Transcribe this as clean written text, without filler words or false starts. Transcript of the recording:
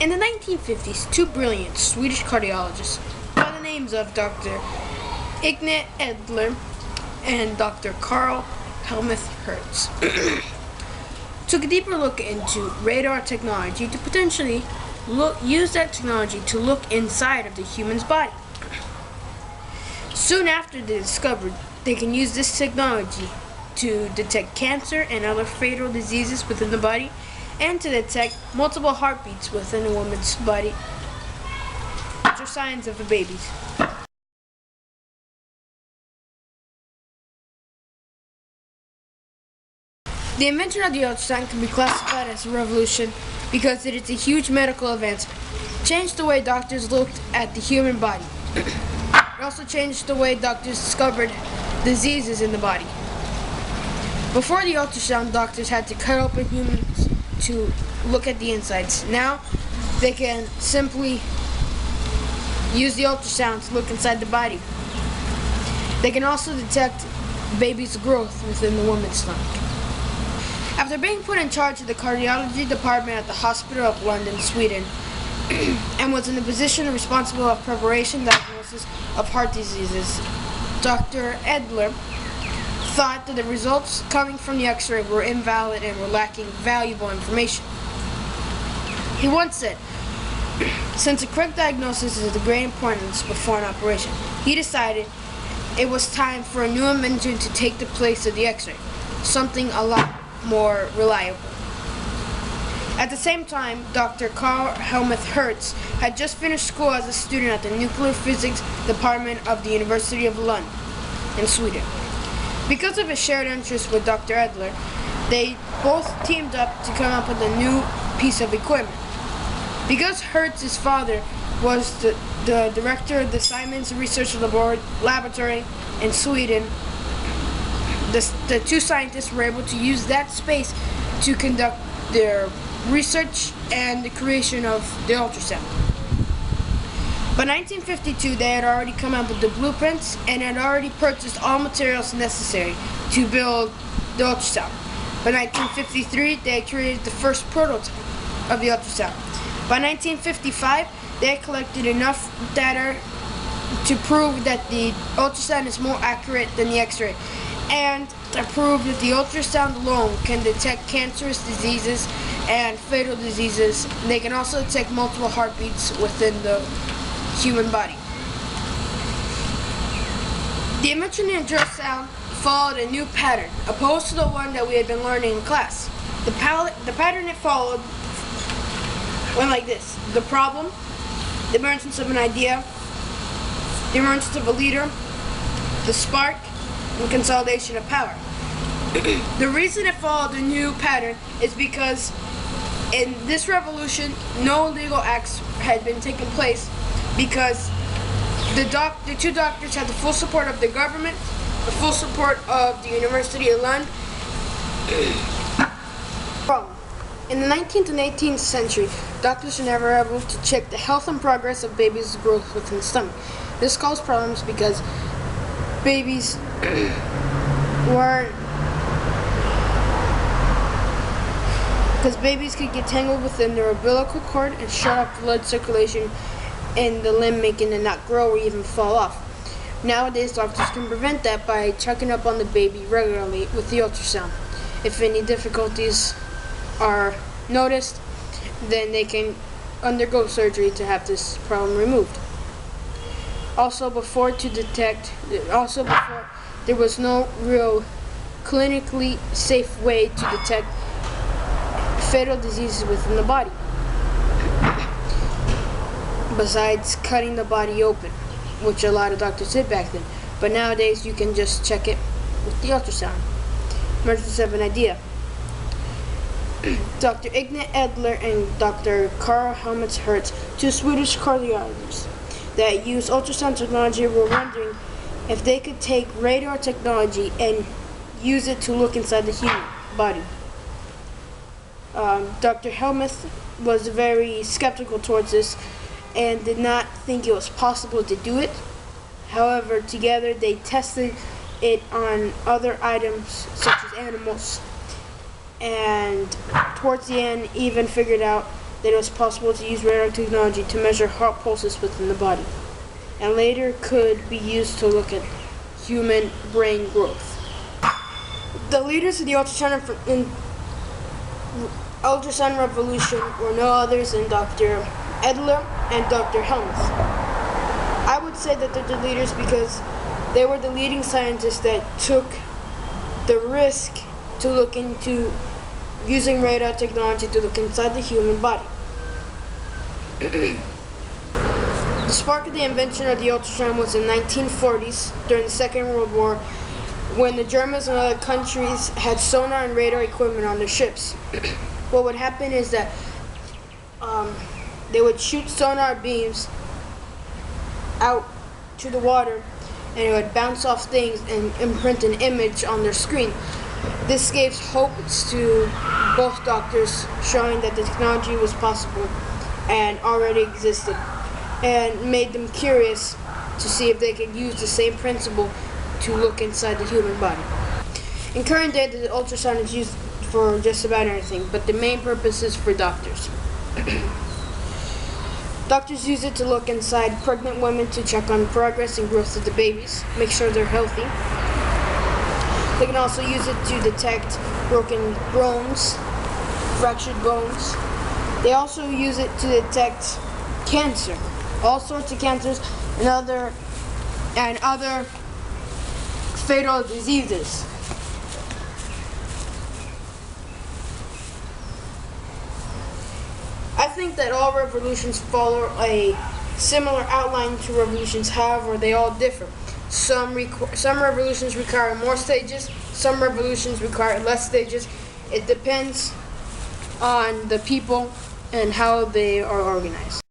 In the 1950s, two brilliant Swedish cardiologists by the names of Dr. Ignat Edler and Dr. Carl Helmuth Hertz took a deeper look into radar technology to potentially use that technology to look inside of the human's body. Soon after they discovered they can use this technology to detect cancer and other fatal diseases within the body, and to detect multiple heartbeats within a woman's body, which are signs of a baby's. The invention of the ultrasound can be classified as a revolution because it is a huge medical advancement. It changed the way doctors looked at the human body. It also changed the way doctors discovered diseases in the body. Before the ultrasound, doctors had to cut open humans to look at the insides. Now, they can simply use the ultrasound to look inside the body. They can also detect baby's growth within the woman's stomach. After being put in charge of the cardiology department at the Hospital of London, Sweden, and was in the position responsible of preparation and diagnosis of heart diseases, Dr. Edler thought that the results coming from the X-ray were invalid and were lacking valuable information. He once said, since a correct diagnosis is of great importance before an operation, he decided it was time for a new invention to take the place of the X-ray, something a lot more reliable. At the same time, Dr. Carl Helmuth Hertz had just finished school as a student at the Nuclear Physics Department of the University of Lund in Sweden. Because of his shared interest with Dr. Edler, they both teamed up to come up with a new piece of equipment. Because Hertz's father was the director of the Siemens Research Laboratory in Sweden, the two scientists were able to use that space to conduct their research and the creation of the ultrasound. By 1952, they had already come up with the blueprints and had already purchased all materials necessary to build the ultrasound. By 1953, they had created the first prototype of the ultrasound. By 1955, they had collected enough data to prove that the ultrasound is more accurate than the X-ray, and to prove that the ultrasound alone can detect cancerous diseases and fatal diseases. They can also detect multiple heartbeats within the human body. The invention of the ultrasound followed a new pattern, opposed to the one that we had been learning in class. The pattern it followed went like this: the problem, the emergence of an idea, the emergence of a leader, the spark, and consolidation of power. The reason it followed a new pattern is because in this revolution, no legal acts had been taking place, because the two doctors had the full support of the government, the full support of the University of Lund. In the 19th and 18th century, doctors were never able to check the health and progress of babies' growth within the stomach. This caused problems because babies could get tangled within their umbilical cord and shut off blood circulation in the limb, making it not grow or even fall off. Nowadays, doctors can prevent that by checking up on the baby regularly with the ultrasound. If any difficulties are noticed, then they can undergo surgery to have this problem removed. Also, before there was no real clinically safe way to detect fatal diseases within the body, besides cutting the body open, which a lot of doctors did back then. But nowadays you can just check it with the ultrasound. Emergence of an idea. Dr. Ignat Edler and Dr. Carl Helmuth Hertz, two Swedish cardiologists that use ultrasound technology, were wondering if they could take radar technology and use it to look inside the human body. Dr. Helmuth was very skeptical towards this and did not think it was possible to do it. However, together they tested it on other items such as animals, and towards the end even figured out that it was possible to use radar technology to measure heart pulses within the body, and later could be used to look at human brain growth. The leaders of the ultrasound revolution were no others than Dr. Edler and Dr. Helmuth. I would say that they're the leaders because they were the leading scientists that took the risk to look into using radar technology to look inside the human body. The spark of the invention of the ultrasound was in the 1940s during the Second World War, when the Germans and other countries had sonar and radar equipment on their ships. What would happen is that they would shoot sonar beams out to the water, and it would bounce off things and imprint an image on their screen. This gave hopes to both doctors, showing that the technology was possible and already existed, and made them curious to see if they could use the same principle to look inside the human body. In current day, the ultrasound is used for just about anything, but the main purpose is for doctors. Doctors use it to look inside pregnant women to check on progress and growth of the babies, make sure they're healthy. They can also use it to detect broken bones, fractured bones. They also use it to detect cancer, all sorts of cancers, and other fatal diseases. I think that all revolutions follow a similar outline to revolutions, however, they all differ. Some revolutions require more stages, some revolutions require less stages. It depends on the people and how they are organized.